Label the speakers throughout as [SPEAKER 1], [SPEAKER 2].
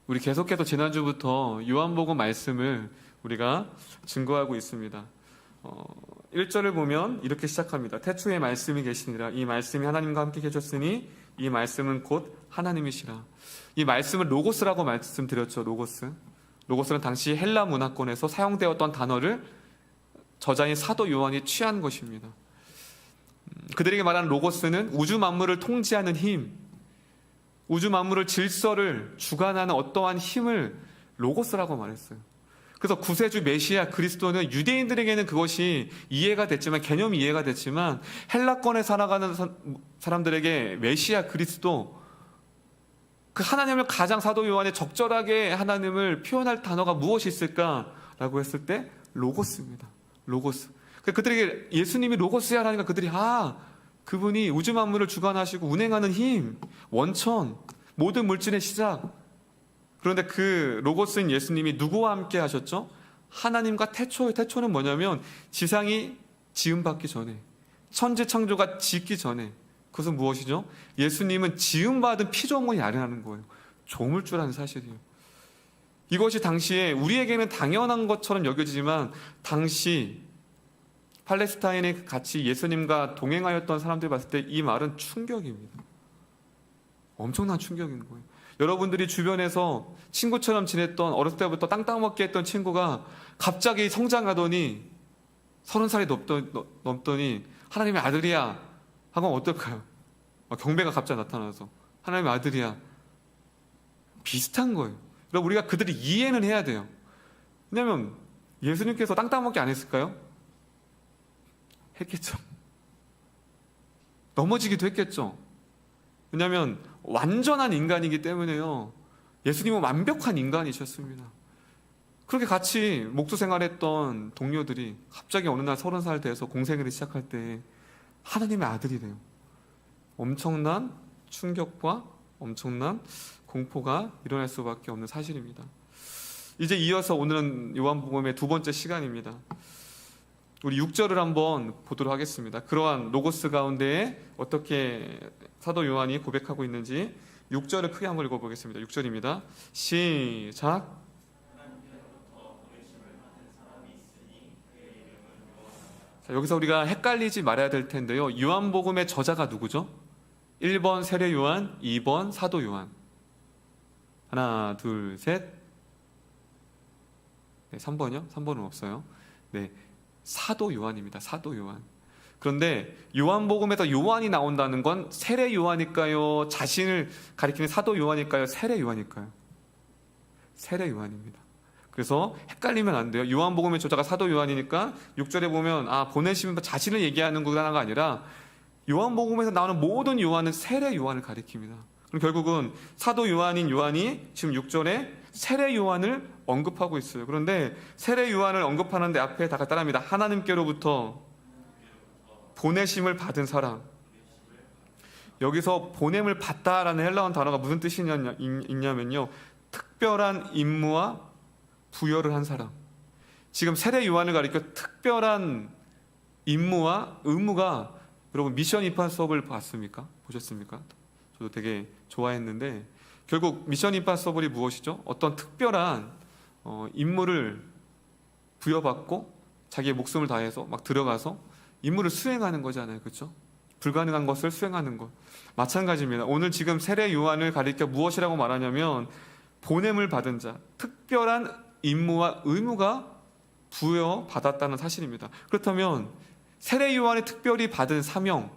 [SPEAKER 1] 우리 계속해서 지난주부터 요한복음 말씀을 우리가 증거하고 있습니다. 1절을 보면 이렇게 시작합니다. 태초에 말씀이 계시니라. 이 말씀이 하나님과 함께 계셨으니 이 말씀은 곧 하나님이시라. 이 말씀을 로고스라고 말씀드렸죠. 로고스. 로고스는 당시 헬라 문화권에서 사용되었던 단어를 저자인 사도 요한이 취한 것입니다. 그들에게 말하는 로고스는 우주 만물을 통치하는 힘, 우주 만물을 질서를 주관하는 어떠한 힘을 로고스라고 말했어요. 그래서 구세주 메시아 그리스도는 유대인들에게는 그것이 이해가 됐지만, 개념이 이해가 됐지만, 헬라권에 살아가는 사람들에게 메시아 그리스도, 그 하나님을 가장 사도 요한에 적절하게 하나님을 표현할 단어가 무엇이 있을까라고 했을 때 로고스입니다. 로고스. 그들에게 예수님이 로고스야 하니까 그들이 그분이 우주 만물을 주관하시고 운행하는 힘, 원천, 모든 물질의 시작. 그런데 그 로고스인 예수님이 누구와 함께 하셨죠? 하나님과 태초는 뭐냐면 지상이 지음받기 전에, 천지 창조가 짓기 전에. 그것은 무엇이죠? 예수님은 지음받은 피조물이 아니라는 거예요. 조물주라는 사실이에요. 이것이 당시에 우리에게는 당연한 것처럼 여겨지지만, 당시 팔레스타인에 같이 예수님과 동행하였던 사람들이 봤을 때 이 말은 충격입니다. 엄청난 충격인 거예요. 여러분들이 주변에서 친구처럼 지냈던, 어렸을 때부터 땅 먹기 했던 친구가 갑자기 성장하더니 30살이 넘더니 하나님의 아들이야 하면 어떨까요? 경배가 갑자기 나타나서 하나님의 아들이야. 비슷한 거예요. 여러분, 우리가 그들이 이해는 해야 돼요. 왜냐하면 예수님께서 땅 먹기 안 했을까요? 했겠죠. 넘어지기도 했겠죠. 왜냐하면 완전한 인간이기 때문에요. 예수님은 완벽한 인간이셨습니다. 그렇게 같이 목수 생활했던 동료들이 갑자기 어느 날 30살 돼서 공생애를 시작할 때 하나님의 아들이 돼요. 엄청난 충격과 엄청난 공포가 일어날 수밖에 없는 사실입니다. 이제 이어서 오늘은 요한복음의 두 번째 시간입니다. 우리 6절을 한번 보도록 하겠습니다. 그러한 로고스 가운데에 어떻게 사도 요한이 고백하고 있는지 6절을 크게 한번 읽어보겠습니다. 6절입니다. 시작. 자, 여기서 우리가 헷갈리지 말아야 될 텐데요. 요한복음의 저자가 누구죠? 1번 세례 요한, 2번 사도 요한. 하나, 둘, 셋. 네, 3번이요? 3번은 없어요. 네, 사도 요한입니다. 사도 요한. 그런데 요한복음에서 요한이 나온다는 건 세례 요한일까요? 자신을 가리키는 사도 요한일까요? 세례 요한일까요? 세례 요한입니다. 그래서 헷갈리면 안 돼요. 요한복음의 저자가 사도 요한이니까 6절에 보면 보내시면 자신을 얘기하는구나가 아니라 요한복음에서 나오는 모든 요한은 세례 요한을 가리킵니다. 그럼 결국은 사도 요한인 요한이 지금 6절에 세례 요한을 언급하고 있어요. 그런데 세례 요한을 언급하는데 앞에 다 따라합니다. 하나님께로부터 보내심을 받은 사람. 여기서 보냄을 받다라는 헬라어 단어가 무슨 뜻이 있냐면요, 특별한 임무와 부여를 한 사람. 지금 세례 요한을 가리켜 특별한 임무와 의무가, 여러분 미션 임파 수업을 봤습니까? 보셨습니까? 저도 되게 좋아했는데, 결국 미션 임파서블이 무엇이죠? 어떤 특별한 임무를 부여받고 자기의 목숨을 다해서 막 들어가서 임무를 수행하는 거잖아요. 그렇죠? 불가능한 것을 수행하는 것. 마찬가지입니다. 오늘 지금 세례 요한을 가리켜 무엇이라고 말하냐면 보냄을 받은 자, 특별한 임무와 의무가 부여받았다는 사실입니다. 그렇다면 세례 요한이 특별히 받은 사명,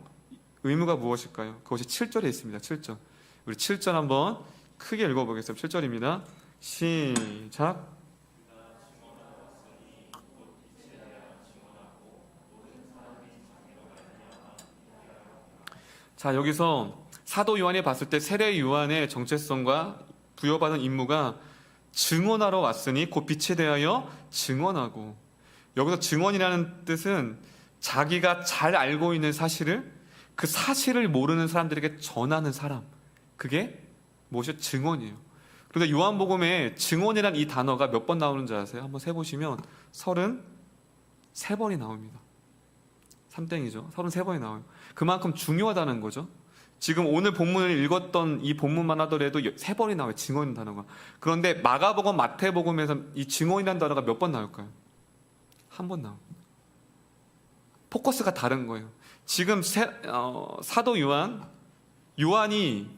[SPEAKER 1] 의무가 무엇일까요? 그것이 7절에 있습니다. 7절. 우리 7절 한번 크게 읽어보겠습니다. 7절입니다. 시작. 자, 여기서 사도 요한이 봤을 때 세례 요한의 정체성과 부여받은 임무가 증언하러 왔으니 곧 빛에 대하여 증언하고. 여기서 증언이라는 뜻은 자기가 잘 알고 있는 사실을, 그 사실을 모르는 사람들에게 전하는 사람. 그게 무엇이 증언이에요. 그런데 요한복음에 증언이란 이 단어가 몇 번 나오는지 아세요? 한번 세보시면 33번이 나옵니다. 3땡이죠. 33번이 나와요. 그만큼 중요하다는 거죠. 지금 오늘 본문을 읽었던 이 본문만 하더라도 3번이 나와요. 증언이라는 단어가. 그런데 마가복음, 마태복음에서 이 증언이라는 단어가 몇 번 나올까요? 한 번 나옵니다. 포커스가 다른 거예요. 지금 사도 요한이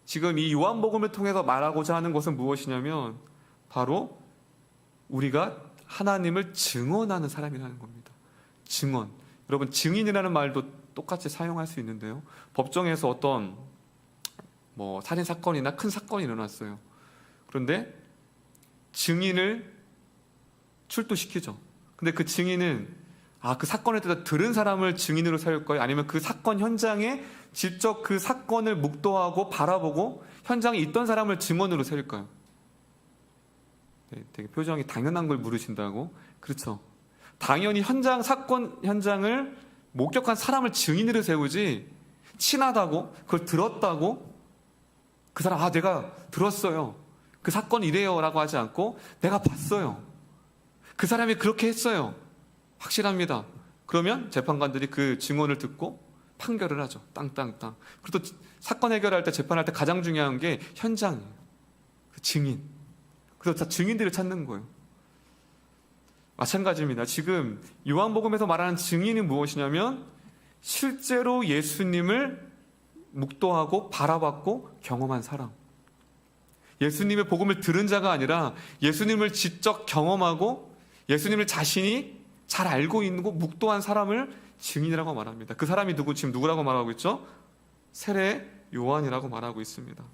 [SPEAKER 1] 지금 이 요한복음을 통해서 말하고자 하는 것은 무엇이냐면 바로 우리가 하나님을 증언하는 사람이라는 겁니다. 증언. 여러분, 증인이라는 말도 똑같이 사용할 수 있는데요. 법정에서 어떤 살인 사건이나 큰 사건이 일어났어요. 그런데 증인을 출두시키죠. 근데 그 증인은 그 사건에 대해서 들은 사람을 증인으로 세울까요? 아니면 그 사건 현장에 직접 그 사건을 묵도하고 바라보고 현장에 있던 사람을 증언으로 세울까요? 네, 되게 표정이 당연한 걸 물으신다고. 그렇죠. 당연히 사건 현장을 목격한 사람을 증인으로 세우지, 친하다고 그걸 들었다고 그 사람 내가 들었어요, 그 사건이 이래요 라고 하지 않고 내가 봤어요, 그 사람이 그렇게 했어요, 확실합니다. 그러면 재판관들이 그 증언을 듣고 판결을 하죠. 땅땅땅. 그리고 또 사건 해결할 때, 재판할 때 가장 중요한 게 현장이에요. 그 증인. 그래서 다 증인들을 찾는 거예요. 마찬가지입니다. 지금 요한복음에서 말하는 증인이 무엇이냐면 실제로 예수님을 묵도하고 바라봤고 경험한 사람. 예수님의 복음을 들은 자가 아니라 예수님을 직접 경험하고 예수님을 자신이 잘 알고 있고 묵도한 사람을 증인이라고 말합니다. 그 사람이 지금 누구라고 말하고 있죠? 세례 요한이라고 말하고 있습니다.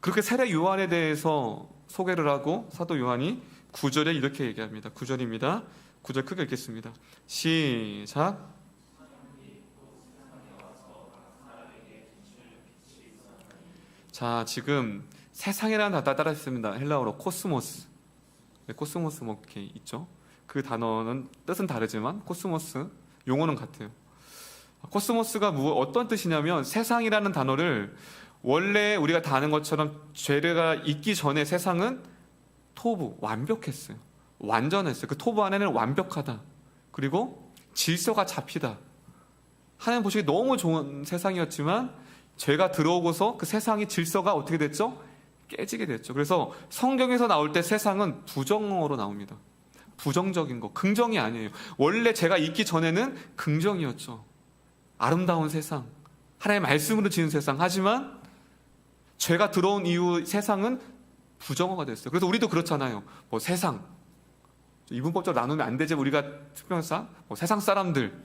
[SPEAKER 1] 그렇게 세례 요한에 대해서 소개를 하고 사도 요한이 9절에 이렇게 얘기합니다. 9절입니다. 9절 크게 읽겠습니다. 시작. 자, 지금 세상이라는 단어 따라했습니다. 헬라어로 코스모스. 네, 코스모스 이렇게 있죠. 그 단어는 뜻은 다르지만 코스모스 용어는 같아요. 코스모스가 어떤 뜻이냐면 세상이라는 단어를 원래 우리가 다 아는 것처럼 죄가 있기 전에 세상은 토부, 완벽했어요. 완전했어요. 그 토부 안에는 완벽하다. 그리고 질서가 잡히다. 하나님 보시기에 너무 좋은 세상이었지만 죄가 들어오고서 그 세상의 질서가 어떻게 됐죠? 깨지게 됐죠. 그래서 성경에서 나올 때 세상은 부정어로 나옵니다. 부정적인 거, 긍정이 아니에요. 원래 죄가 있기 전에는 긍정이었죠. 아름다운 세상, 하나님의 말씀으로 지은 세상. 하지만 죄가 들어온 이후 세상은 부정어가 됐어요. 그래서 우리도 그렇잖아요. 세상, 이분법적으로 나누면 안 되지. 우리가 특별상 세상 사람들,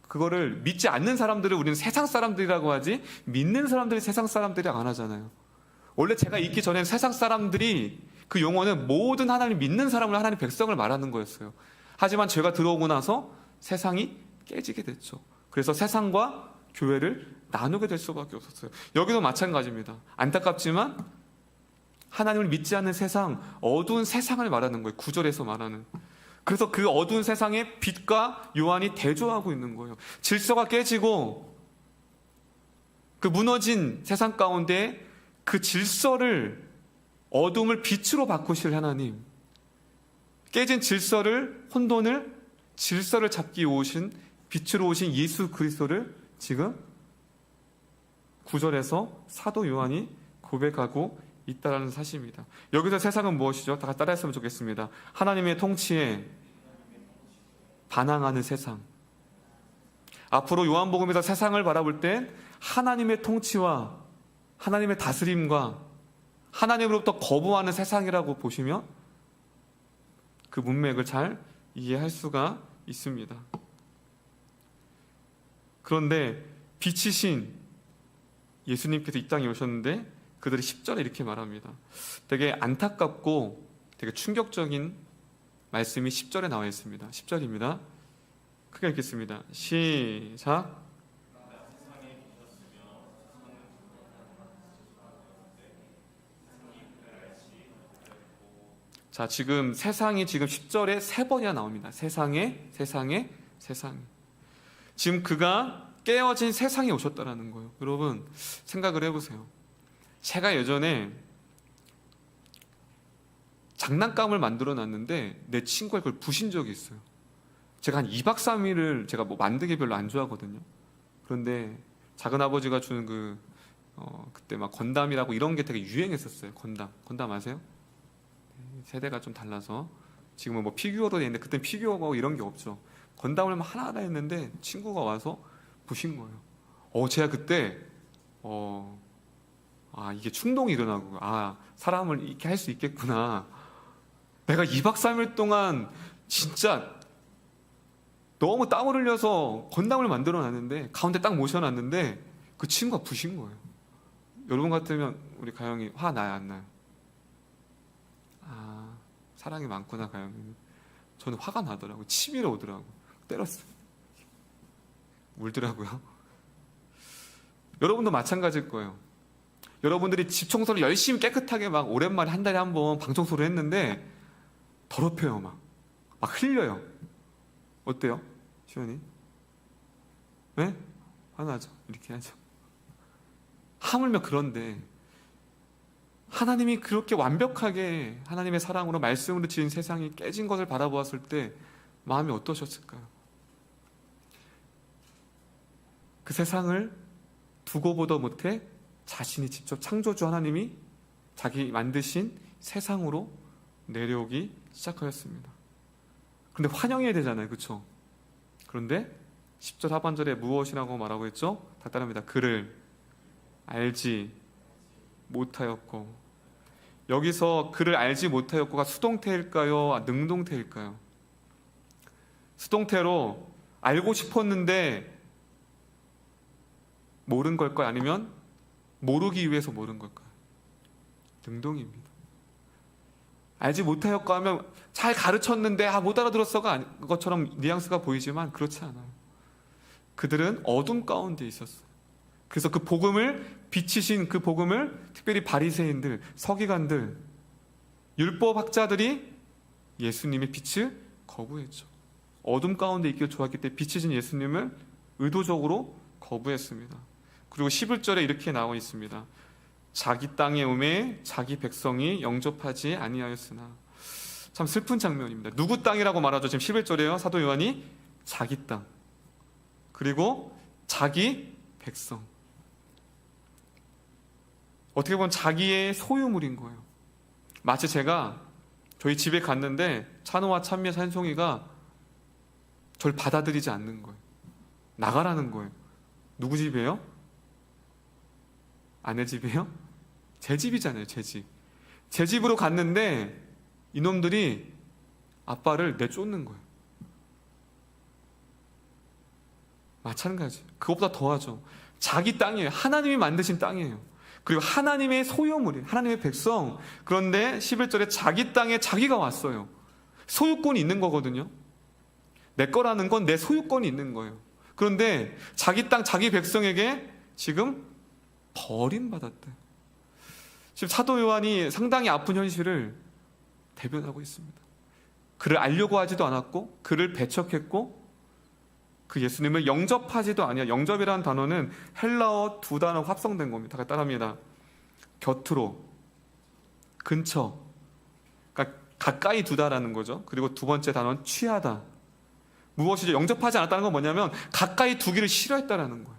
[SPEAKER 1] 그거를 믿지 않는 사람들을 우리는 세상 사람들이라고 하지, 믿는 사람들이 세상 사람들이 안 하잖아요. 원래 제가 있기 전엔 세상 사람들이, 그 용어는 모든 하나님 믿는 사람을, 하나님 백성을 말하는 거였어요. 하지만 죄가 들어오고 나서 세상이 깨지게 됐죠. 그래서 세상과 교회를 나누게 될 수밖에 없었어요. 여기도 마찬가지입니다. 안타깝지만 하나님을 믿지 않는 세상, 어두운 세상을 말하는 거예요. 9절에서 말하는. 그래서 그 어두운 세상에 빛과 요한이 대조하고 있는 거예요. 질서가 깨지고 그 무너진 세상 가운데 그 질서를, 어둠을 빛으로 바꾸실 하나님, 깨진 질서를, 혼돈을, 질서를 잡기 오신, 빛으로 오신 예수 그리스도를 지금 9절에서 사도 요한이 고백하고 있다는 사실입니다. 여기서 세상은 무엇이죠? 다 따라했으면 좋겠습니다. 하나님의 통치에 반항하는 세상. 앞으로 요한복음에서 세상을 바라볼 때 하나님의 통치와 하나님의 다스림과 하나님으로부터 거부하는 세상이라고 보시면 그 문맥을 잘 이해할 수가 있습니다. 그런데 빛이신 예수님께서 이 땅에 오셨는데 그들이 10절에 이렇게 말합니다. 되게 안타깝고 되게 충격적인 말씀이 10절에 나와 있습니다. 10절입니다. 크게 읽겠습니다. 시작. 자, 지금 세상이 지금 10절에 3번이나 나옵니다. 세상에. 지금 그가 깨어진 세상에 오셨다라는 거예요. 여러분, 생각을 해보세요. 제가 예전에 장난감을 만들어 놨는데 내 친구가 그걸 부신 적이 있어요. 제가 한 2박 3일을 제가 만들기 별로 안 좋아하거든요. 그런데 작은 아버지가 주는 그때 막 건담이라고 이런 게 되게 유행했었어요. 건담 아세요? 세대가 좀 달라서 지금은 뭐 피규어도 있는데 그때 피규어가 이런 게 없죠. 건담을 막 하나하나 했는데 친구가 와서 부신 거예요. 제가 그때 이게 충동이 일어나고 사람을 이렇게 할 수 있겠구나. 내가 2박 3일 동안 진짜 너무 땀을 흘려서 건담을 만들어 놨는데 가운데 딱 모셔놨는데 그 친구가 부신 거예요. 여러분 같으면 우리 가영이 화 나요, 안 나요? 사랑이 많구나, 가영이. 저는 화가 나더라고요. 치밀어 오더라고요. 때렸어요. 울더라고요. 여러분도 마찬가지일 거예요. 여러분들이 집 청소를 열심히 깨끗하게 막 오랜만에 한 달에 한 번 방 청소를 했는데 더럽혀요. 막 흘려요. 어때요? 시원이? 네? 화나죠. 이렇게 하죠. 하물며 그런데 하나님이 그렇게 완벽하게 하나님의 사랑으로 말씀으로 지은 세상이 깨진 것을 바라보았을 때 마음이 어떠셨을까요? 그 세상을 두고 보도 못해 자신이 직접 창조주 하나님이 자기 만드신 세상으로 내려오기 시작하였습니다. 그런데 환영해야 되잖아요. 그렇죠? 그런데 10절 하반절에 무엇이라고 말하고 있죠? 다 따릅니다. 그를 알지 못하였고. 여기서 그를 알지 못하였고가 수동태일까요? 능동태일까요? 수동태로 알고 싶었는데 모른 걸까요? 아니면 모르기 위해서 모른 걸까요? 능동입니다. 알지 못하였고 하면 잘 가르쳤는데 못 알아들었어가 것처럼 뉘앙스가 보이지만 그렇지 않아요. 그들은 어둠 가운데 있었어요. 그래서 그 복음을 비치신 그 복음을 특별히 바리새인들, 서기관들, 율법학자들이 예수님의 빛을 거부했죠. 어둠 가운데 있기를 좋았기 때문에 비치신 예수님을 의도적으로 거부했습니다. 그리고 11절에 이렇게 나와 있습니다. 자기 땅에 오매 자기 백성이 영접하지 아니하였으나. 참 슬픈 장면입니다. 누구 땅이라고 말하죠? 지금 11절에요. 사도 요한이 자기 땅, 그리고 자기 백성. 어떻게 보면 자기의 소유물인 거예요. 마치 제가 저희 집에 갔는데 찬호와 찬미의 산송이가 저를 받아들이지 않는 거예요. 나가라는 거예요. 누구 집이에요? 아내 집이에요? 제 집이잖아요. 제 집. 제 집으로 갔는데 이놈들이 아빠를 내쫓는 거예요. 마찬가지. 그것보다 더하죠. 자기 땅이에요. 하나님이 만드신 땅이에요. 그리고 하나님의 소유물이에요. 하나님의 백성. 그런데 11절에 자기 땅에 자기가 왔어요. 소유권이 있는 거거든요. 내 거라는 건 내 소유권이 있는 거예요. 그런데 자기 땅, 자기 백성에게 지금 버림받았대. 지금 사도 요한이 상당히 아픈 현실을 대변하고 있습니다. 그를 알려고 하지도 않았고 그를 배척했고 그 예수님을 영접하지도 아니야. 영접이라는 단어는 헬라어 두 단어 합성된 겁니다. 따라합니다. 곁으로, 근처, 그러니까 가까이 두다라는 거죠. 그리고 두 번째 단어는 취하다. 무엇이죠? 영접하지 않았다는 건 뭐냐면 가까이 두기를 싫어했다라는 거예요.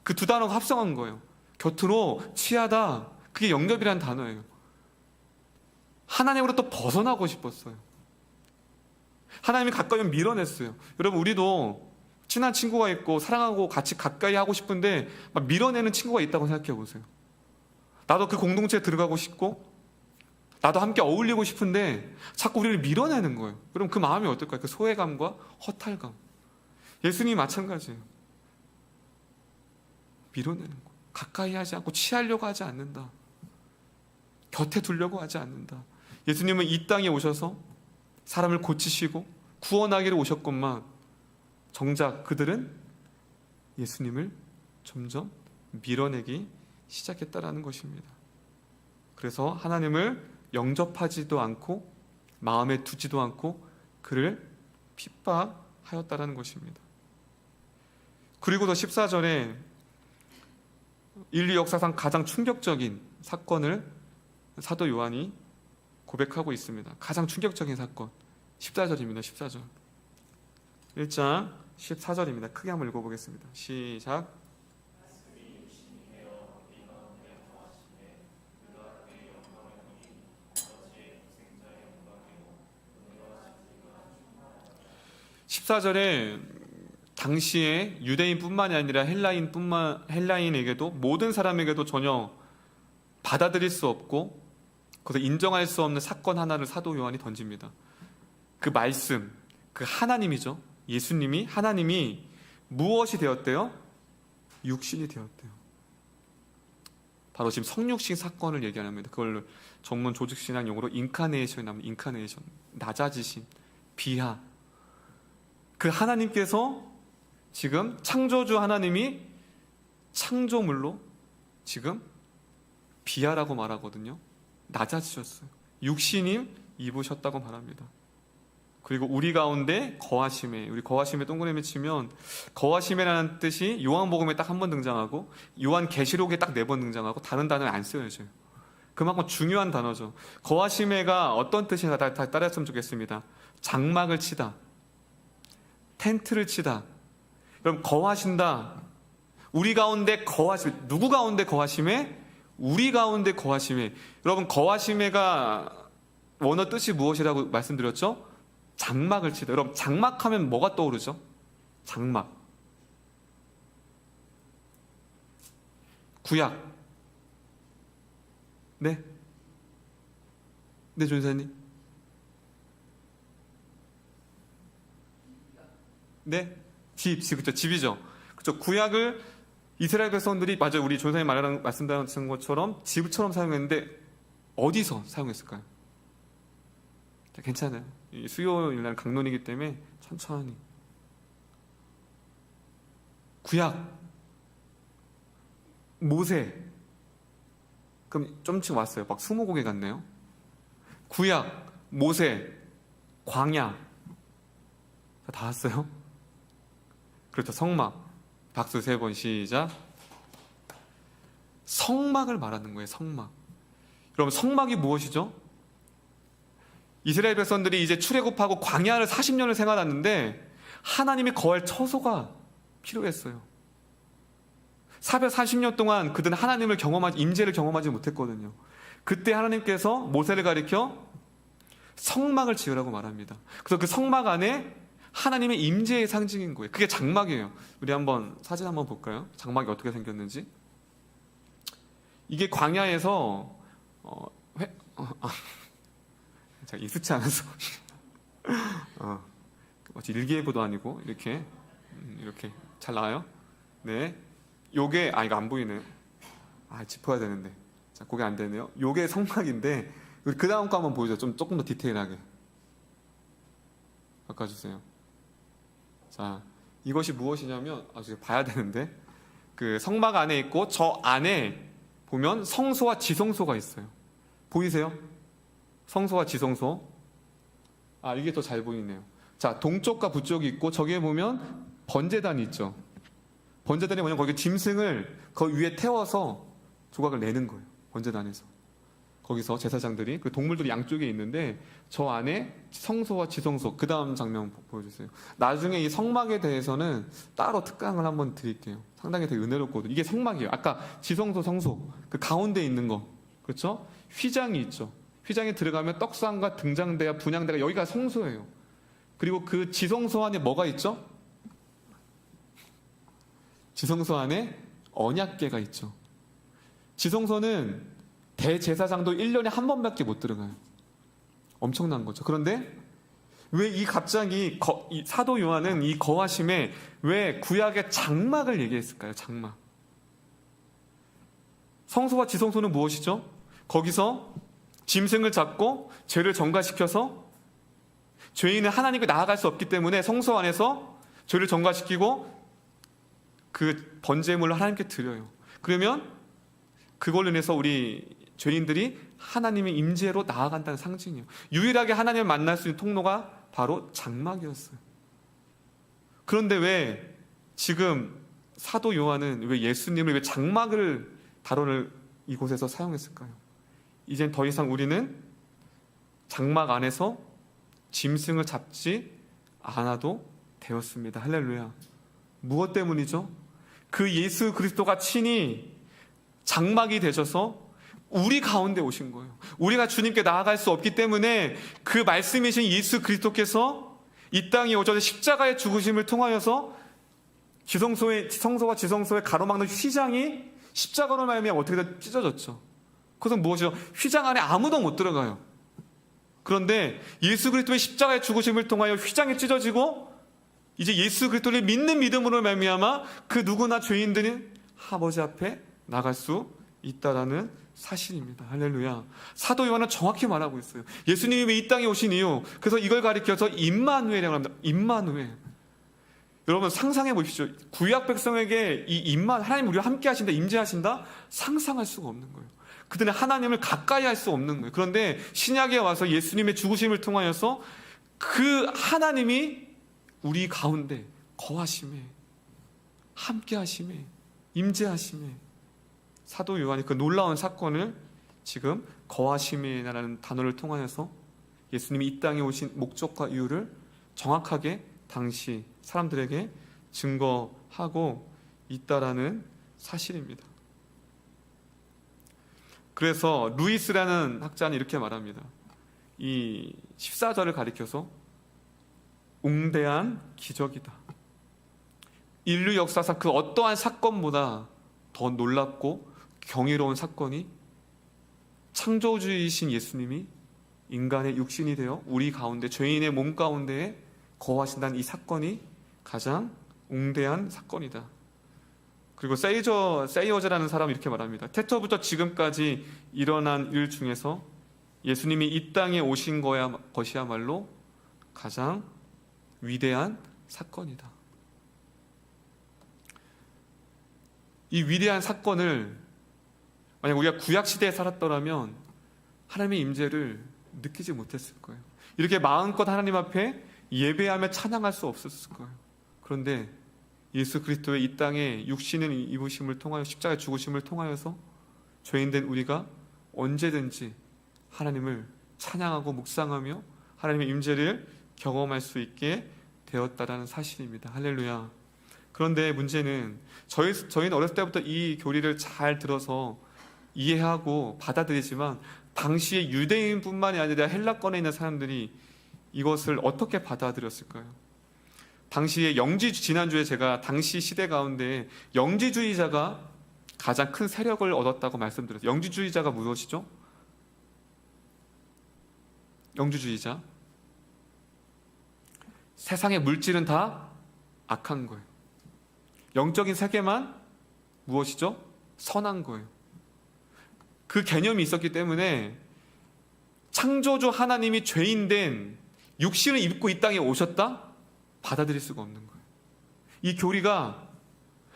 [SPEAKER 1] 그 두 단어가 합성한 거예요. 곁으로, 취하다. 그게 영접이라는 단어예요. 하나님으로부터 벗어나고 싶었어요. 하나님이 가까이 밀어냈어요. 여러분, 우리도 친한 친구가 있고 사랑하고 같이 가까이 하고 싶은데 막 밀어내는 친구가 있다고 생각해 보세요. 나도 그 공동체에 들어가고 싶고 나도 함께 어울리고 싶은데 자꾸 우리를 밀어내는 거예요. 그럼 그 마음이 어떨까요? 그 소외감과 허탈감. 예수님이 마찬가지예요. 밀어내는 거예요. 가까이 하지 않고 취하려고 하지 않는다. 곁에 두려고 하지 않는다. 예수님은 이 땅에 오셔서 사람을 고치시고 구원하기를 오셨건만 정작 그들은 예수님을 점점 밀어내기 시작했다라는 것입니다. 그래서 하나님을 영접하지도 않고 마음에 두지도 않고 그를 핍박하였다라는 것입니다. 그리고 더 14절에 인류 역사상 가장 충격적인 사건을 사도 요한이 고백하고 있습니다. 가장 충격적인 사건 14절입니다. 14절 1장 14절입니다. 크게 한번 읽어보겠습니다. 시작. 14절에 당시에 유대인뿐만이 아니라 헬라인에게도 모든 사람에게도 전혀 받아들일 수 없고 그래서 인정할 수 없는 사건 하나를 사도 요한이 던집니다. 그 말씀, 그 하나님이죠. 예수님이 하나님이 무엇이 되었대요? 육신이 되었대요. 바로 지금 성육신 사건을 얘기합니다. 그걸 전문 조직신학 용어로 인카네이션이 나옵니다. 인카네이션, 낮아지심, 비하. 그 하나님께서 지금 창조주 하나님이 창조물로 지금 비하라고 말하거든요. 낮아지셨어요. 육신이 입으셨다고 말합니다. 그리고 우리 가운데 거하심에, 우리 거하심에 동그라미 치면 거하심이라는 뜻이 요한복음에 딱 한 번 등장하고 요한계시록에 딱 4번 등장하고 다른 단어는 안 쓰여져요. 그만큼 중요한 단어죠. 거하심에가 어떤 뜻이나 다 따라했으면 좋겠습니다. 장막을 치다, 텐트를 치다. 그럼 거하신다. 우리 가운데 거하심, 누구 가운데 거하심에? 우리 가운데 거하심에. 여러분, 거하심에가 원어 뜻이 무엇이라고 말씀드렸죠? 장막을 치다. 여러분, 장막하면 뭐가 떠오르죠? 장막. 구약. 네? 네, 전사님. 네? 그렇죠. 집이죠. 그렇죠. 구약을 이스라엘 백성들이, 맞아요. 우리 전사님 말씀하신 것처럼 집처럼 사용했는데 어디서 사용했을까요? 자, 괜찮아요. 수요일 날 강론이기 때문에 천천히. 구약, 모세. 그럼 좀씩 왔어요. 막 20곡에 갔네요. 구약, 모세, 광야. 다 왔어요? 그렇죠. 성막. 박수 3번 시작. 성막을 말하는 거예요. 성막. 여러분, 성막이 무엇이죠? 이스라엘 백성들이 이제 출애굽하고 광야를 40년을 생활하는데 하나님이 거할 처소가 필요했어요. 440년 동안 그들은 하나님을 임재를 경험하지 못했거든요. 그때 하나님께서 모세를 가리켜 성막을 지으라고 말합니다. 그래서 그 성막 안에 하나님의 임재의 상징인 거예요. 그게 장막이에요. 우리 한번 사진 한번 볼까요? 장막이 어떻게 생겼는지. 이게 광야에서 자, 익숙치 않아서 일기예보도 아니고 이렇게 잘 나와요? 네. 요게 이거 안 보이네요. 짚어야 되는데. 자, 그게 안 되네요. 요게 성막인데 우리 그 다음 거 한번 보여줘. 조금 더 디테일하게 바꿔주세요. 자, 이것이 무엇이냐면 지금 봐야 되는데 그 성막 안에 있고 저 안에 보면 성소와 지성소가 있어요. 보이세요? 성소와 지성소. 이게 더 잘 보이네요. 자, 동쪽과 북쪽이 있고 저기에 보면 번제단이 있죠. 번제단이 뭐냐면 거기 짐승을 그 위에 태워서 조각을 내는 거예요. 번제단에서. 거기서 제사장들이 그 동물들이 양쪽에 있는데 저 안에 성소와 지성소. 그 다음 장면 보여주세요. 나중에 이 성막에 대해서는 따로 특강을 한번 드릴게요. 상당히 되게 은혜롭거든요. 이게 성막이에요. 아까 지성소, 성소 그 가운데 있는 거, 그렇죠? 휘장이 있죠. 휘장에 들어가면 떡상과 등장대와 분향대가 여기가 성소예요. 그리고 그 지성소 안에 뭐가 있죠? 지성소 안에 언약궤가 있죠. 지성소는 대제사장도 1년에 한 번밖에 못 들어가요. 엄청난 거죠. 그런데 왜 갑자기 이 사도 요한은 이 거하심에 왜 구약의 장막을 얘기했을까요? 장막. 성소와 지성소는 무엇이죠? 거기서 짐승을 잡고 죄를 전가시켜서 죄인은 하나님께 나아갈 수 없기 때문에 성소 안에서 죄를 전가시키고 그 번제물을 하나님께 드려요. 그러면 그걸로 인해서 우리 죄인들이 하나님의 임재로 나아간다는 상징이에요. 유일하게 하나님을 만날 수 있는 통로가 바로 장막이었어요. 그런데 왜 지금 사도 요한은 왜 예수님을 왜 장막을 단어를 이곳에서 사용했을까요? 이젠 더 이상 우리는 장막 안에서 짐승을 잡지 않아도 되었습니다. 할렐루야. 무엇 때문이죠? 그 예수 그리스도가 친히 장막이 되셔서 우리 가운데 오신 거예요. 우리가 주님께 나아갈 수 없기 때문에 그 말씀이신 예수 그리스도께서 이 땅에 오셔서 십자가의 죽으심을 통하여서 성소와 지성소의 가로막는 휘장이 십자가로 말미암아 어떻게 찢어졌죠. 그것은 무엇이죠? 휘장 안에 아무도 못 들어가요. 그런데 예수 그리스도의 십자가의 죽으심을 통하여 휘장이 찢어지고 이제 예수 그리스도를 믿는 믿음으로 말미암아 그 누구나 죄인들이 아버지 앞에 나갈 수 있다라는 사실입니다. 할렐루야. 사도 요한은 정확히 말하고 있어요. 예수님이 왜 이 땅에 오신 이유, 그래서 이걸 가리켜서 임마누엘이라고 합니다. 임마누엘. 여러분 상상해 보십시오. 구약 백성에게 이 하나님 우리와 함께 하신다, 임재하신다, 상상할 수가 없는 거예요. 그들은 하나님을 가까이 할 수 없는 거예요. 그런데 신약에 와서 예수님의 죽으심을 통하여서 그 하나님이 우리 가운데 거하심에, 함께 하심에, 임재하심에, 사도 요한이 그 놀라운 사건을 지금 거하심이라는 단어를 통하여서 예수님이 이 땅에 오신 목적과 이유를 정확하게 당시 사람들에게 증거하고 있다라는 사실입니다. 그래서 루이스라는 학자는 이렇게 말합니다. 이 14절을 가리켜서 웅대한 기적이다. 인류 역사상 그 어떠한 사건보다 더 놀랍고 경이로운 사건이 창조주이신 예수님이 인간의 육신이 되어 우리 가운데, 죄인의 몸 가운데에 거하신다는 이 사건이 가장 웅대한 사건이다. 그리고 세이어즈라는 사람은 이렇게 말합니다. 태초부터 지금까지 일어난 일 중에서 예수님이 이 땅에 오신 것이야말로 가장 위대한 사건이다. 이 위대한 사건을 만약 우리가 구약시대에 살았더라면 하나님의 임재를 느끼지 못했을 거예요. 이렇게 마음껏 하나님 앞에 예배하며 찬양할 수 없었을 거예요. 그런데 예수 그리스도의 이 땅에 육신을 입으심을 통하여 십자가의 죽으심을 통하여서 죄인된 우리가 언제든지 하나님을 찬양하고 묵상하며 하나님의 임재를 경험할 수 있게 되었다라는 사실입니다. 할렐루야. 그런데 문제는 저희는 어렸을 때부터 이 교리를 잘 들어서 이해하고 받아들이지만 당시에 유대인뿐만이 아니라 헬라권에 있는 사람들이 이것을 어떻게 받아들였을까요? 당시에 지난주에 제가 당시 시대 가운데 영지주의자가 가장 큰 세력을 얻었다고 말씀드렸어요. 영지주의자가 무엇이죠? 영지주의자. 세상의 물질은 다 악한 거예요. 영적인 세계만 무엇이죠? 선한 거예요. 그 개념이 있었기 때문에 창조주 하나님이 죄인된 육신을 입고 이 땅에 오셨다? 받아들일 수가 없는 거예요. 이 교리가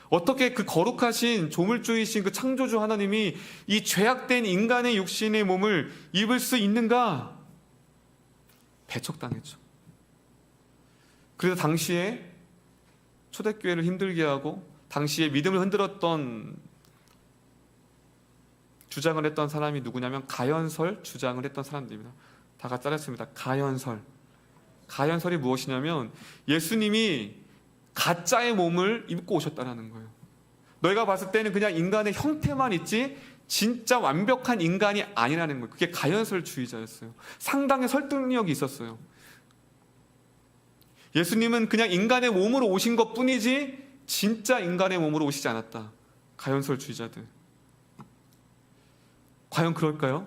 [SPEAKER 1] 어떻게 그 거룩하신 조물주이신 그 창조주 하나님이 이 죄악된 인간의 육신의 몸을 입을 수 있는가? 배척당했죠. 그래서 당시에 초대교회를 힘들게 하고 당시에 믿음을 흔들었던 주장을 했던 사람이 누구냐면 가연설 주장을 했던 사람들입니다. 다 같이 따라했습니다. 가연설이 무엇이냐면 예수님이 가짜의 몸을 입고 오셨다는 거예요. 너희가 봤을 때는 그냥 인간의 형태만 있지 진짜 완벽한 인간이 아니라는 거예요. 그게 가연설주의자였어요. 상당히 설득력이 있었어요. 예수님은 그냥 인간의 몸으로 오신 것뿐이지 진짜 인간의 몸으로 오시지 않았다. 가연설주의자들. 과연 그럴까요?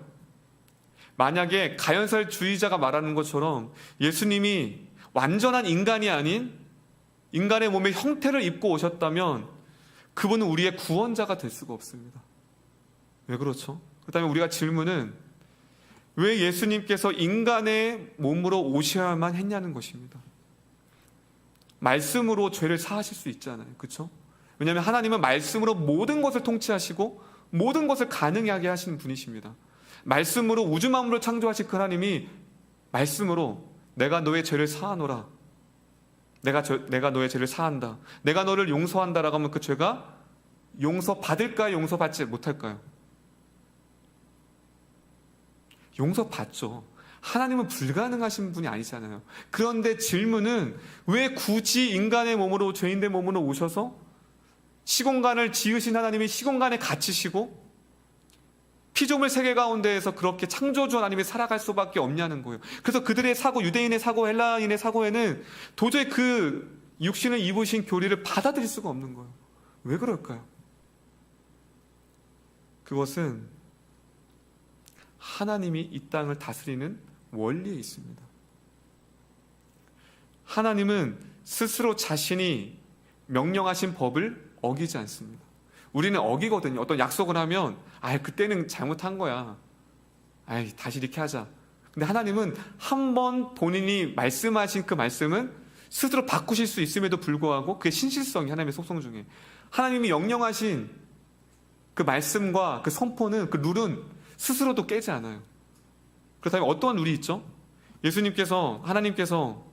[SPEAKER 1] 만약에 가연설주의자가 말하는 것처럼 예수님이 완전한 인간이 아닌 인간의 몸의 형태를 입고 오셨다면 그분은 우리의 구원자가 될 수가 없습니다. 왜 그렇죠? 그렇다면 우리가 질문은 왜 예수님께서 인간의 몸으로 오셔야만 했냐는 것입니다. 말씀으로 죄를 사하실 수 있잖아요. 그렇죠? 왜냐하면 하나님은 말씀으로 모든 것을 통치하시고 모든 것을 가능하게 하시는 분이십니다. 말씀으로 우주 만물을 창조하신 그 하나님이 말씀으로 내가 너의 죄를 사하노라. 내가 너의 죄를 사한다. 내가 너를 용서한다라고 하면 그 죄가 용서받을까요? 용서받지 못할까요? 용서받죠. 하나님은 불가능하신 분이 아니잖아요. 그런데 질문은 왜 굳이 인간의 몸으로 죄인된 몸으로 오셔서 시공간을 지으신 하나님이 시공간에 갇히시고 피조물 세계 가운데에서 그렇게 창조주 하나님이 살아갈 수밖에 없냐는 거예요. 그래서 그들의 사고, 유대인의 사고, 헬라인의 사고에는 도저히 그 육신을 입으신 교리를 받아들일 수가 없는 거예요. 왜 그럴까요? 그것은 하나님이 이 땅을 다스리는 원리에 있습니다. 하나님은 스스로 자신이 명령하신 법을 어기지 않습니다. 우리는 어기거든요. 어떤 약속을 하면 그때는 잘못한 거야. 다시 이렇게 하자. 근데 하나님은 한 번 본인이 말씀하신 그 말씀은 스스로 바꾸실 수 있음에도 불구하고 그게 신실성이 하나님의 속성 중에, 하나님이 명령하신 그 말씀과 그 선포는, 그 룰은 스스로도 깨지 않아요. 그렇다면 어떠한 룰이 있죠? 하나님께서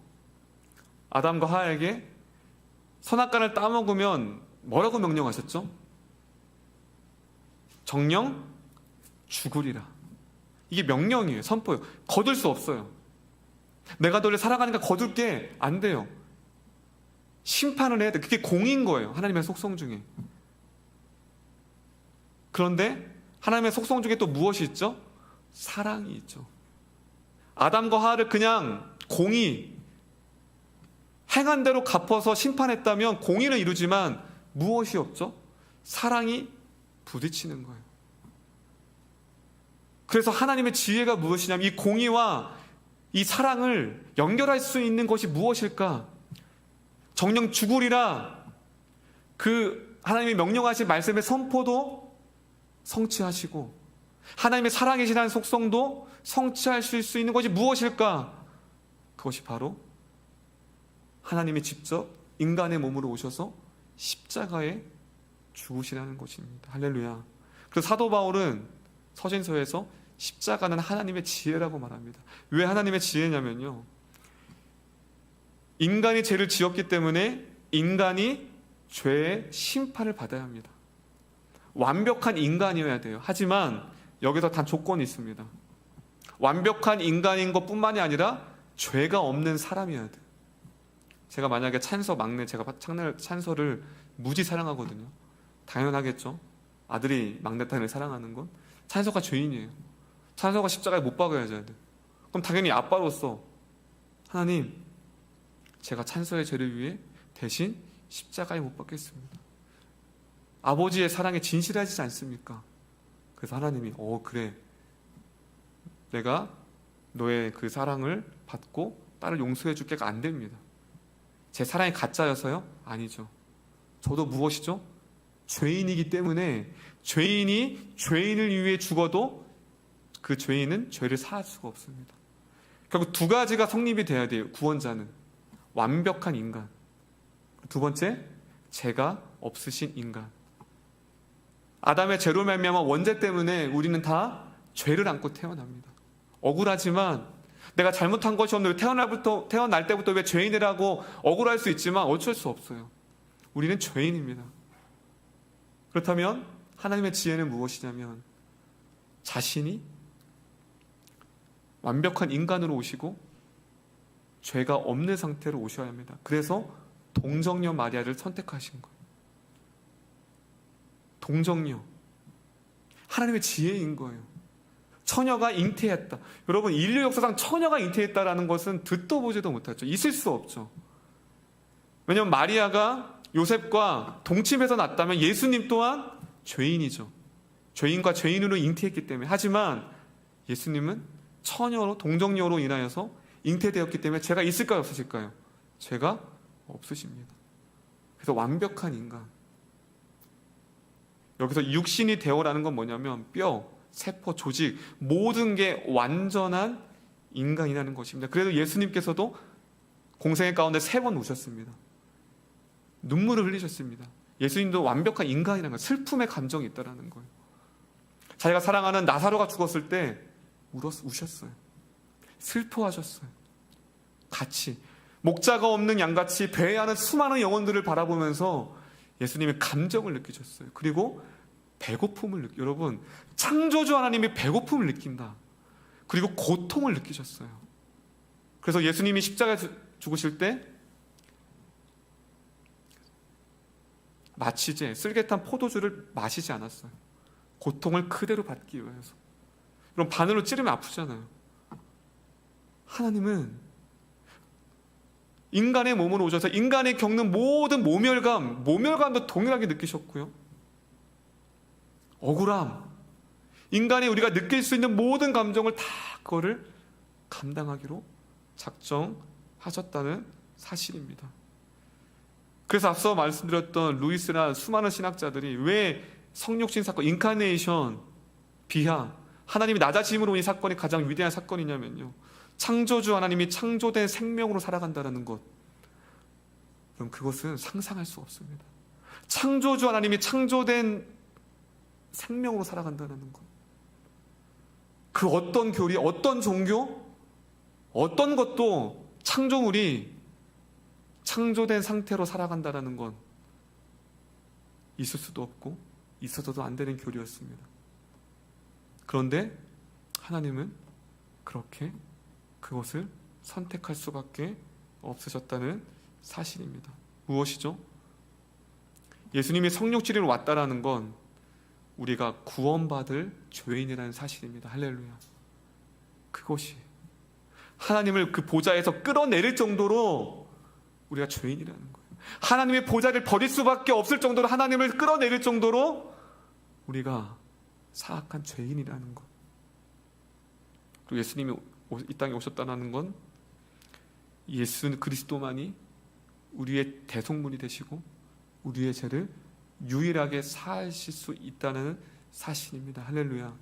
[SPEAKER 1] 아담과 하와에게 선악과를 따먹으면 뭐라고 명령하셨죠? 정령 죽으리라. 이게 명령이에요. 선포예요. 거둘 수 없어요. 내가 너를 사랑하니까 거둘게 안 돼요. 심판을 해야 돼. 그게 공인 거예요. 하나님의 속성 중에. 그런데 하나님의 속성 중에 또 무엇이 있죠? 사랑이 있죠. 아담과 하와를 그냥 공의, 행한 대로 갚아서 심판했다면 공의를 이루지만 무엇이 없죠? 사랑이 부딪히는 거예요. 그래서 하나님의 지혜가 무엇이냐면 이 공의와 이 사랑을 연결할 수 있는 것이 무엇일까? 정령 죽으리라, 그 하나님이 명령하신 말씀의 선포도 성취하시고 하나님의 사랑이시라는 속성도 성취하실 수 있는 것이 무엇일까? 그것이 바로 하나님이 직접 인간의 몸으로 오셔서 십자가에 죽으시라는 것입니다. 할렐루야. 그래서 사도 바울은 서신서에서 십자가는 하나님의 지혜라고 말합니다. 왜 하나님의 지혜냐면요, 인간이 죄를 지었기 때문에 인간이 죄의 심판을 받아야 합니다. 완벽한 인간이어야 돼요. 하지만 여기서 단 조건이 있습니다. 완벽한 인간인 것뿐만이 아니라 죄가 없는 사람이어야 돼요. 제가 만약에 찬서 막내, 제가 찬서를 무지 사랑하거든요. 당연하겠죠. 아들이 막내딸을 사랑하는 건. 찬서가 죄인이에요. 찬서가 십자가에 못 박아야 돼요. 그럼 당연히 아빠로서 하나님, 제가 찬서의 죄를 위해 대신 십자가에 못 박겠습니다. 아버지의 사랑에 진실하지 않습니까? 그래서 하나님이 그래, 내가 너의 그 사랑을 받고 딸을 용서해 줄게가 안 됩니다. 제 사랑이 가짜여서요? 아니죠. 저도 무엇이죠? 죄인이기 때문에 죄인이 죄인을 위해 죽어도 그 죄인은 죄를 사할 수가 없습니다. 결국 두 가지가 성립이 돼야 돼요. 구원자는 완벽한 인간, 두 번째, 죄가 없으신 인간. 아담의 죄로 말미암아 원죄 때문에 우리는 다 죄를 안고 태어납니다. 억울하지만 내가 잘못한 것이 없는데 태어날 때부터 왜 죄인이라고 억울할 수 있지만 어쩔 수 없어요. 우리는 죄인입니다. 그렇다면 하나님의 지혜는 무엇이냐면 자신이 완벽한 인간으로 오시고 죄가 없는 상태로 오셔야 합니다. 그래서 동정녀 마리아를 선택하신 거예요. 동정녀, 하나님의 지혜인 거예요. 처녀가 잉태했다. 여러분, 인류 역사상 처녀가 잉태했다라는 것은 듣도 보지도 못했죠. 있을 수 없죠. 왜냐하면 마리아가 요셉과 동침해서 났다면 예수님 또한 죄인이죠. 죄인과 죄인으로 잉태했기 때문에. 하지만 예수님은 처녀로, 동정녀로 인하여서 잉태되었기 때문에 죄가 있을까요, 없으실까요? 죄가 없으십니다. 그래서 완벽한 인간. 여기서 육신이 되어라는 건 뭐냐면 뼈, 세포, 조직, 모든 게 완전한 인간이라는 것입니다. 그래서 예수님께서도 공생애 가운데 3번 우셨습니다. 눈물을 흘리셨습니다. 예수님도 완벽한 인간이라는 거예요. 슬픔의 감정이 있다는 거예요. 자기가 사랑하는 나사로가 죽었을 때 우셨어요. 슬퍼하셨어요. 같이 목자가 없는 양같이 배회하는 수많은 영혼들을 바라보면서 예수님의 감정을 느끼셨어요. 그리고 배고픔을 여러분, 창조주 하나님이 배고픔을 느낀다. 그리고 고통을 느끼셨어요. 그래서 예수님이 십자가에 죽으실 때 마치제, 쓸개탄 포도주를 마시지 않았어요. 고통을 그대로 받기 위해서. 그럼 바늘로 찌르면 아프잖아요. 하나님은 인간의 몸으로 오셔서 인간이 겪는 모든 모멸감도 동일하게 느끼셨고요. 억울함, 인간이 우리가 느낄 수 있는 모든 감정을 다 그거를 감당하기로 작정하셨다는 사실입니다. 그래서 앞서 말씀드렸던 루이스나 수많은 신학자들이 왜 성육신 사건, 인카네이션, 비하, 하나님이 낮아짐으로 이 사건이 가장 위대한 사건이냐면요, 창조주 하나님이 창조된 생명으로 살아간다는 것. 그럼 그것은 상상할 수 없습니다. 창조주 하나님이 창조된 생명으로 살아간다는 것. 그 어떤 교리, 어떤 종교, 어떤 것도 창조물이 창조된 상태로 살아간다는 건 있을 수도 없고 있어서도 안 되는 교리였습니다. 그런데 하나님은 그렇게 그것을 선택할 수밖에 없으셨다는 사실입니다. 무엇이죠? 예수님이 성육지리로 왔다라는 건 우리가 구원받을 죄인이라는 사실입니다. 할렐루야. 그것이 하나님을 그 보좌에서 끌어내릴 정도로 우리가 죄인이라는 거예요. 하나님의 보좌를 버릴 수밖에 없을 정도로, 하나님을 끌어내릴 정도로 우리가 사악한 죄인이라는 것. 그리고 예수님이 이 땅에 오셨다는 건 예수 그리스도만이 우리의 대속물이 되시고 우리의 죄를 유일하게 사하실 수 있다는 사실입니다. 할렐루야.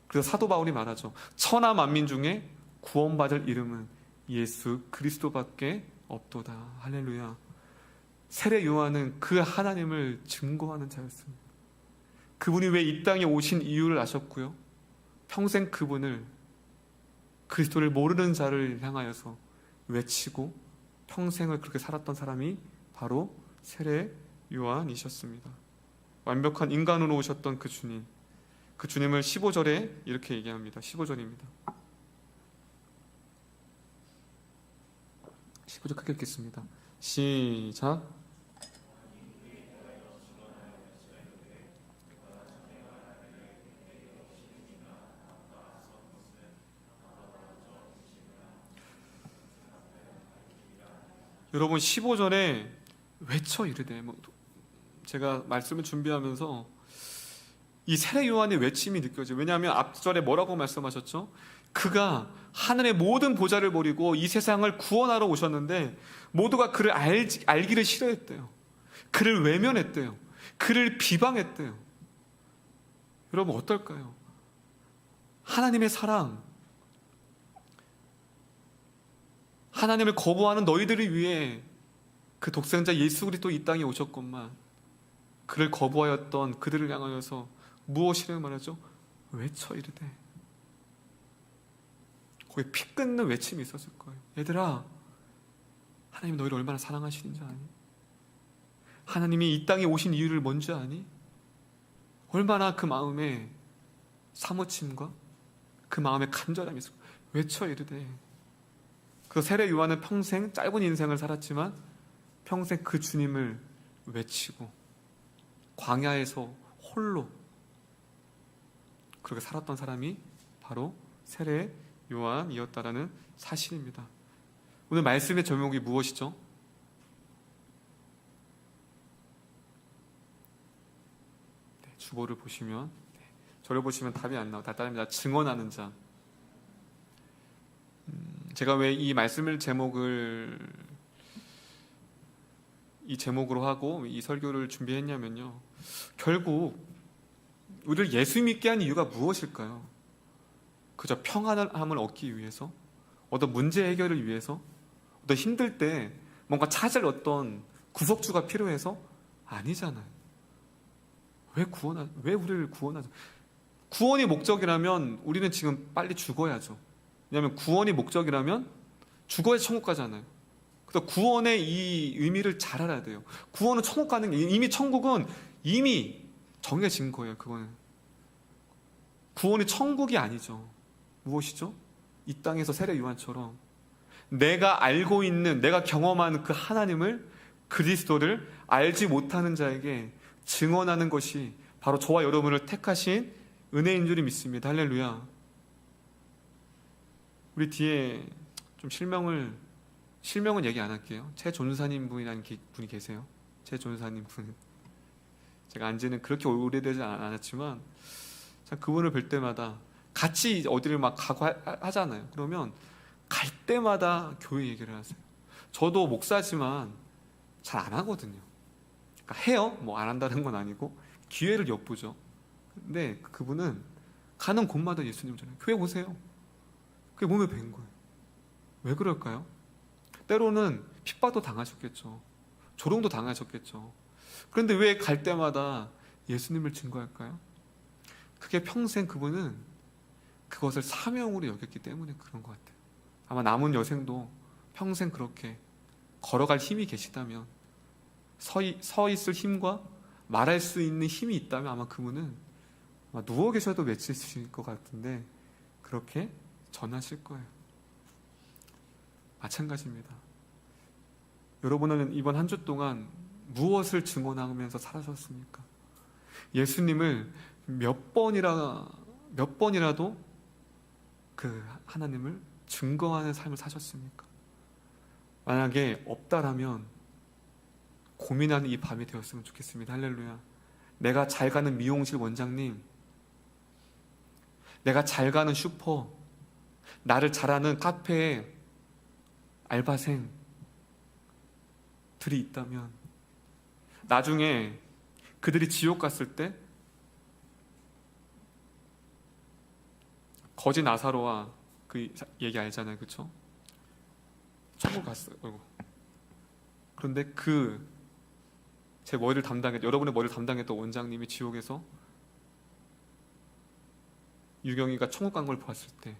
[SPEAKER 1] 그래서 사도 바울이 말하죠. 천하 만민 중에 구원받을 이름은 예수 그리스도밖에 없도다. 할렐루야. 세례 요한은 그 하나님을 증거하는 자였습니다. 그분이 왜 이 땅에 오신 이유를 아셨고요, 평생 그분을, 그리스도를 모르는 자를 향하여서 외치고 평생을 그렇게 살았던 사람이 바로 세례 요한이셨습니다. 완벽한 인간으로 오셨던 그 주님, 그 주님을 15절에 이렇게 얘기합니다. 15절입니다. 15절 크게 읽겠습니다. 시작. 여러분 15절에 외쳐 이르되, 제가 말씀을 준비하면서 이 세례 요한의 외침이 느껴져요. 왜냐하면 앞절에 뭐라고 말씀하셨죠? 그가 하늘의 모든 보좌를 버리고 이 세상을 구원하러 오셨는데 모두가 그를 알기를 싫어했대요. 그를 외면했대요. 그를 비방했대요. 여러분 어떨까요? 하나님의 사랑, 하나님을 거부하는 너희들을 위해 그 독생자 예수 그리스도 이 땅에 오셨건만 그를 거부하였던 그들을 향하여서 무엇이라고 말하죠? 외쳐 이르되. 거기에 피 끊는 외침이 있었을 거예요. 얘들아, 하나님이 너희를 얼마나 사랑하시는지 아니? 하나님이 이 땅에 오신 이유를 뭔지 아니? 얼마나 그 마음에 사무침과 그 마음에 간절함이 있어. 외쳐 이르되. 그 세례 요한은 평생 짧은 인생을 살았지만 평생 그 주님을 외치고 광야에서 홀로 그렇게 살았던 사람이 바로 세례 요한이었다라는 사실입니다. 오늘 말씀의 제목이 무엇이죠? 네, 주보를 보시면, 저를 보시면 답이 안 나와요. 답답합니다. 증언하는 자. 제가 왜 이 말씀을 이 제목으로 하고 이 설교를 준비했냐면요, 결국 우리를 예수 믿게 한 이유가 무엇일까요? 그저 평안함을 얻기 위해서, 어떤 문제 해결을 위해서, 어떤 힘들 때 뭔가 찾을 어떤 구속주가 필요해서? 아니잖아요. 왜 우리를 구원하죠? 구원이 목적이라면 우리는 지금 빨리 죽어야죠. 왜냐하면 구원이 목적이라면 죽어야 천국 가잖아요. 그래서 구원의 이 의미를 잘 알아야 돼요. 구원은 천국 가는 게, 이미 천국은 이미 정해진 거예요. 그거는 구원이 천국이 아니죠. 무엇이죠? 이 땅에서 세례 요한처럼 내가 알고 있는, 내가 경험하는 그 하나님을, 그리스도를 알지 못하는 자에게 증언하는 것이 바로 저와 여러분을 택하신 은혜인 줄 믿습니다. 할렐루야. 우리 뒤에 좀 실명은 얘기 안 할게요. 최존사님 분이라는 분이 계세요. 최존사님 분. 제가 안지는 그렇게 오래되지 않았지만 참 그분을 뵐 때마다 같이 어디를 막 가고 하잖아요. 그러면 갈 때마다 교회 얘기를 하세요. 저도 목사지만 잘 안 하거든요. 그러니까 해요. 뭐 안 한다는 건 아니고 기회를 엿보죠. 근데 그분은 가는 곳마다 예수님 전해요. 교회 오세요. 그게 몸에 뵌 거예요. 왜 그럴까요? 때로는 핍박도 당하셨겠죠. 조롱도 당하셨겠죠. 그런데 왜 갈 때마다 예수님을 증거할까요? 그게 평생 그분은 그것을 사명으로 여겼기 때문에 그런 것 같아요. 아마 남은 여생도 평생 그렇게 걸어갈 힘이 계시다면, 서 있을 힘과 말할 수 있는 힘이 있다면 아마 그분은 아마 누워 계셔도 외치실 것 같은데 그렇게 전하실 거예요. 마찬가지입니다. 여러분은 이번 한 주 동안 무엇을 증언하면서 살아셨습니까? 예수님을 몇 번이라도 그 하나님을 증거하는 삶을 사셨습니까? 만약에 없다라면 고민하는 이 밤이 되었으면 좋겠습니다. 할렐루야. 내가 잘 가는 미용실 원장님, 내가 잘 가는 슈퍼, 나를 잘하는 카페에 알바생들이 있다면 나중에 그들이 지옥 갔을 때 거지 나사로와 그 얘기 알잖아요. 그렇죠? 천국 갔어요. 그런데 제 머리를 여러분의 머리를 담당했던 원장님이 지옥에서 유경이가 천국 간 걸 봤을 때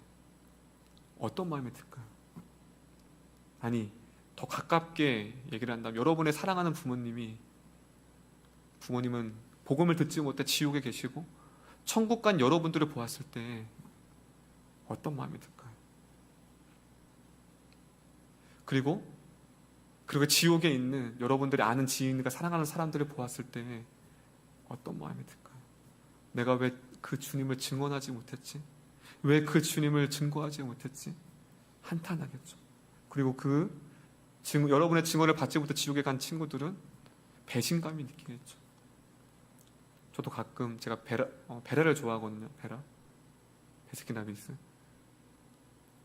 [SPEAKER 1] 어떤 마음이 들까요? 아니, 더 가깝게 얘기를 한다면 여러분의 사랑하는 부모님은 복음을 듣지 못해 지옥에 계시고 천국 간 여러분들을 보았을 때 어떤 마음이 들까요? 그리고 지옥에 있는 여러분들이 아는 지인과 사랑하는 사람들을 보았을 때 어떤 마음이 들까요? 내가 왜 그 주님을 증언하지 못했지? 왜 그 주님을 증거하지 못했지? 한탄하겠죠. 그리고 여러분의 증언을 받지 못해 지옥에 간 친구들은 배신감이 느끼겠죠. 저도 가끔 제가 베라를 좋아하거든요. 베스킨 라빈스.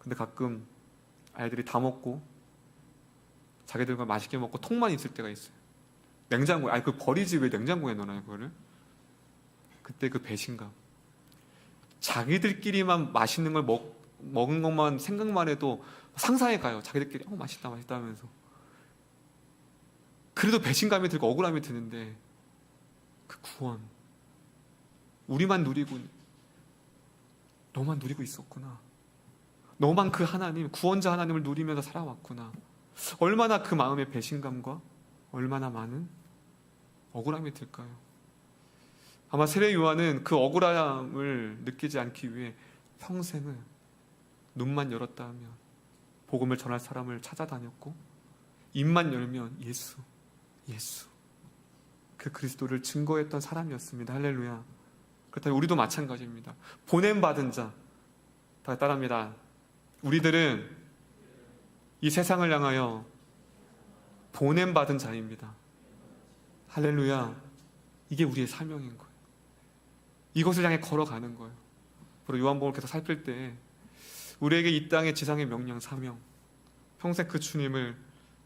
[SPEAKER 1] 근데 가끔 아이들이 다 먹고 자기들과 맛있게 먹고 통만 있을 때가 있어요. 냉장고에, 그걸 버리지 왜 냉장고에 넣어놔요, 그거를? 그때 그 배신감. 자기들끼리만 맛있는 걸 먹은 것만 생각만 해도 상상해 가요. 자기들끼리 맛있다 하면서. 그래도 배신감이 들고 억울함이 드는데 그 구원, 우리만 누리고 너만 누리고 있었구나. 너만 그 하나님, 구원자 하나님을 누리면서 살아왔구나. 얼마나 그 마음의 배신감과 얼마나 많은 억울함이 들까요? 아마 세례 요한은 그 억울함을 느끼지 않기 위해 평생을 눈만 열었다 하면 복음을 전할 사람을 찾아다녔고, 입만 열면 예수 그 그리스도를 증거했던 사람이었습니다. 할렐루야. 그렇다면 우리도 마찬가지입니다. 보냄받은 자, 다 따라합니다. 우리들은 이 세상을 향하여 보냄받은 자입니다. 할렐루야. 이게 우리의 사명인 거예요. 이것을 향해 걸어가는 거예요. 바로 요한복음을 계속 살필 때 우리에게 이 땅의 지상의 명령, 사명, 평생 그 주님을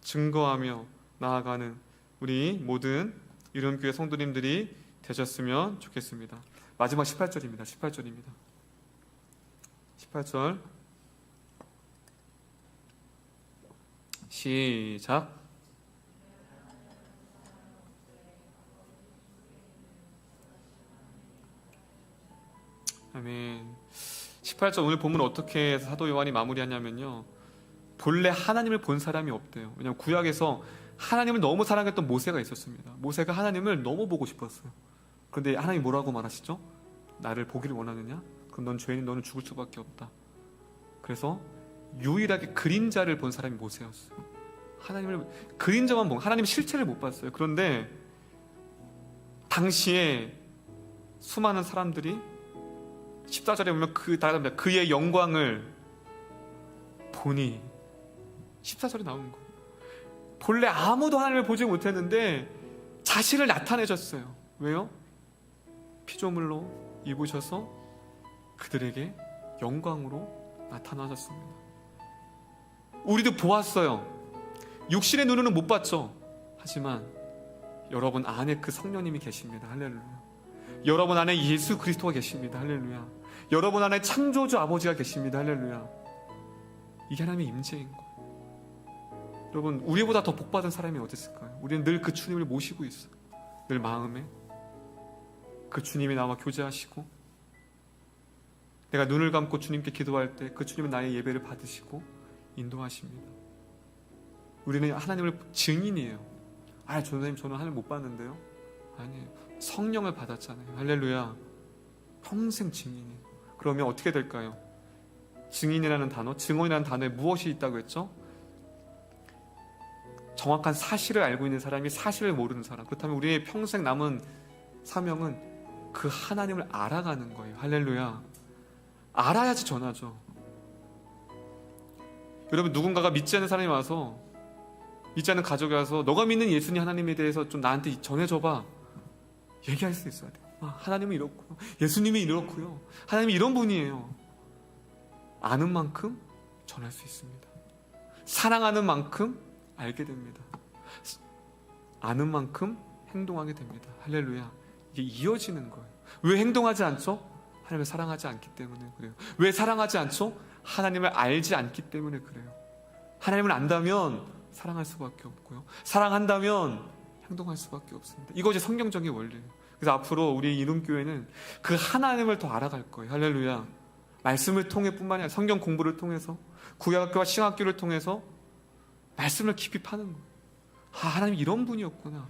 [SPEAKER 1] 증거하며 나아가는 우리 모든 이름교회 성도님들이 되셨으면 좋겠습니다. 마지막 18절입니다. 18절 시작. 아멘. 18절 오늘 본문 어떻게 사도 요한이 마무리하냐면요, 본래 하나님을 본 사람이 없대요. 왜냐하면 구약에서 하나님을 너무 사랑했던 모세가 있었습니다. 모세가 하나님을 너무 보고 싶었어요. 그런데 하나님이 뭐라고 말하시죠? 나를 보기를 원하느냐? 그럼 넌 죄인이, 너는 죽을 수밖에 없다. 그래서 유일하게 그림자를 본 사람이 모세였어요. 하나님을 그림자만 본, 하나님의 실체를 못 봤어요. 그런데 당시에 수많은 사람들이 14절에 보면 그의 영광을 보니 14절에 나오는 거예요. 본래 아무도 하나님을 보지 못했는데 자신을 나타내셨어요. 왜요? 피조물로 입으셔서 그들에게 영광으로 나타나셨습니다. 우리도 보았어요. 육신의 눈으로는 못 봤죠. 하지만 여러분 안에 그 성령님이 계십니다. 할렐루야. 여러분 안에 예수 그리스도가 계십니다. 할렐루야. 여러분 안에 창조주 아버지가 계십니다. 할렐루야. 이게 하나님의 임재인 거예요. 여러분, 우리보다 더 복받은 사람이 어디 있을까요? 우리는 늘 그 주님을 모시고 있어요. 늘 마음에 그 주님이 나와 교제하시고, 내가 눈을 감고 주님께 기도할 때 그 주님은 나의 예배를 받으시고 인도하십니다. 우리는 하나님을 증인이에요. 선생님 저는 하나님 못 봤는데요. 아니에요. 성령을 받았잖아요. 할렐루야. 평생 증인이에요. 그러면 어떻게 될까요? 증인이라는 단어, 증언이라는 단어에 무엇이 있다고 했죠? 정확한 사실을 알고 있는 사람이 사실을 모르는 사람. 그렇다면 우리의 평생 남은 사명은 그 하나님을 알아가는 거예요. 할렐루야. 알아야지 전하죠. 여러분, 누군가가 믿지 않는 사람이 와서, 믿지 않는 가족이 와서 너가 믿는 예수님 하나님에 대해서 좀 나한테 전해줘봐, 얘기할 수 있어야 돼요. 하나님은 이렇고요, 예수님이 이렇고요, 하나님이 이런 분이에요. 아는 만큼 전할 수 있습니다. 사랑하는 만큼 알게 됩니다. 아는 만큼 행동하게 됩니다. 할렐루야. 이게 이어지는 거예요. 왜 행동하지 않죠? 하나님을 사랑하지 않기 때문에 그래요. 왜 사랑하지 않죠? 하나님을 알지 않기 때문에 그래요. 하나님을 안다면 사랑할 수밖에 없고요, 사랑한다면 행동할 수밖에 없습니다. 이것이 성경적인 원리예요. 그래서 앞으로 우리 이룸교회는 그 하나님을 더 알아갈 거예요. 할렐루야. 말씀을 통해 뿐만이 아니라 성경 공부를 통해서, 구약학교와 신학교를 통해서 말씀을 깊이 파는 거예요. 하나님 이런 분이었구나.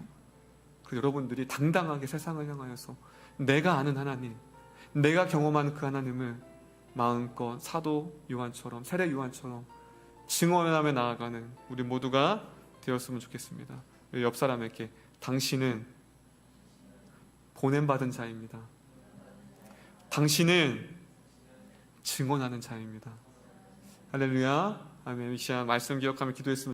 [SPEAKER 1] 그 여러분들이 당당하게 세상을 향하여서 내가 아는 하나님, 내가 경험한 그 하나님을 마음껏 사도 요한처럼, 세례 요한처럼 증언하며 나아가는 우리 모두가 되었으면 좋겠습니다. 옆 사람에게, 당신은 보냄받은 자입니다. 당신은 증언하는 자입니다. 할렐루야. 아멘. 이 시간 말씀 기억하며 기도했습니다.